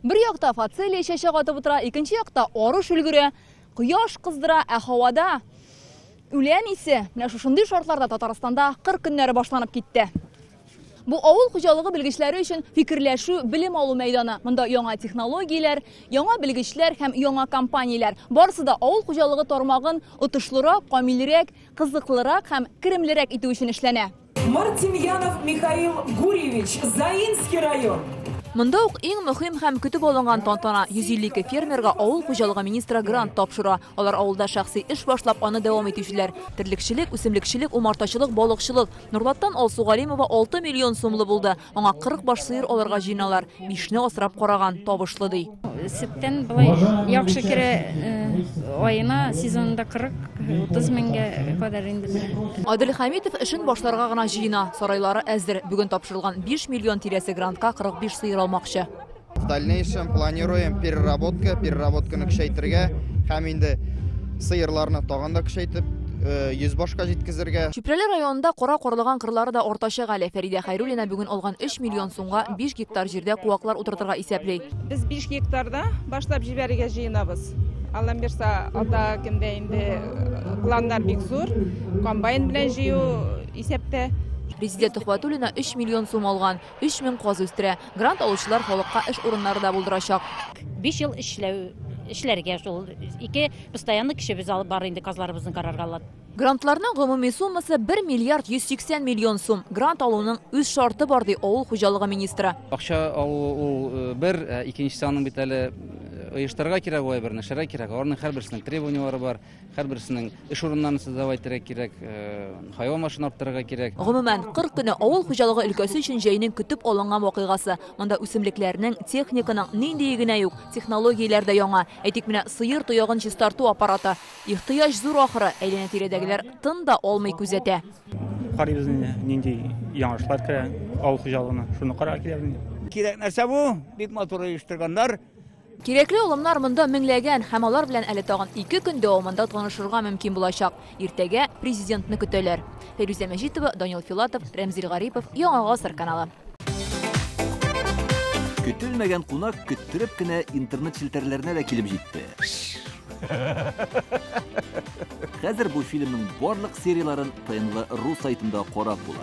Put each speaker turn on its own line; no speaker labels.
Bir yakta Фацелия чәчәк атып утыра, икенче якта арыш өлгере, кояш кыздыра, ә һавада үлән исе. Менә шушындый шартларда Татарстанда 40 көннәре башланып китте. Бу авыл хуҗалыгы белгечләре өчен фикерләшү, билем алу мәйданы. Монда яңа технологияләр, яңа белгечләр һәм яңа компанияләр. Барысы да авыл хуҗалыгы тармагын отышлырак, камилрәк, кызыклырак һәм керемлерәк итү өчен эшләнә.
Мартемьянов Михаил Гурьевич, Заинский район.
Монда ук иң мөһим һәм көтеп алынган тантана 152 фермерга авыл хуҗалыгы министры грант тапшыра. Алар авылда шәхси эш башлап, аны дәвам итүчеләр. Терлекчелек, үсемлекчелек, умартачылык, балыкчылык. Нурлаттан Алсугалимова 6 миллион сумлы булды. Аңа 40 баш сыер алырга җыйналар. 5не асрап караган, табышлы ди.
Сөттән былай яхшы кере айына сезонда 40-30 меңгә кадәр инде.
Адил Хәмитов эшен башларга гына җыена. Сарайлары әзер. Бүген тапшырылган 5 миллион тирәсе грантка 45 сыер алмакчы.
В дальнейшем планируем переработканы көчәйтергә һәм инде сыерларны тагын да көчәйтеп 100 башка җиткезергә.
Чүпрәле районында кара карлыган кырлары да артачак әле. Фәридә Хәйруллина бүген алган 3 миллион сумга 5 гектар җирдә куаклар утыртырга исәплей.
Без 5 гектарда башлап җибәрергә җыенабыз. Аллам берсә, алда көндә инде планнар бик зур. Комбайн белән җыю исәптә.
Президент Тухватуллина 3 миллион сум алган, 3000 каз үстерә. Грант алучылар халыкка эш урыннары да булдырачак.
5 ел эшләргә шул. 2 постоянный кешебез алып бар инде казларыбызны карарга алат.
Грантларның гомуми суммасы 1 миллиард 180 миллион сум. Грант алуның үз шарты бар ди авыл хуҗалыгы министры.
Акча ул бер, икенчесе аның бит әле оештырга кирәк, бер нәрсәгә кирәк. Аларның һәрберсенең требованиялары бар, һәрберсенең эш урыннарын создавать кирәк, хайван машина арттырырга кирәк.
Гомумән 40 көне авыл хуҗалыгы өлкәсе өчен җәйнең көтеп алынган вакыйгасы. Монда үсемлекләрнең, техниканың нинди генә юк, технологияләр дә яңа. Әйтик менә сыер тоягын чистарту аппараты. Ихтыяҗ зур ахыры, әйләнә тирәдәгеләр тын да алмый күзәтә.
Карыйбыз нинди яңашлар керә авыл хуҗалыгына. Шуны карарга кирәк.
Кирәк нәрсә бу? Бик матур оештырганнар.
Кирәкле улымнар монда меңләгән һәм алар белән әле тагын 2 көн дәвамында танышырга мөмкин булачак. Иртәгә президентны көтәләр. Фәрүзә Мәҗитова, Данил Филатов, Рәмзил Гарипов, Яңа Гасыр каналы.
Көтелмәгән кунак көттереп кенә интернет челтәрләренә дә килеп җитте. Хәзер бу фильмның барлык серияларын ТНВ.ру сайтында карап була.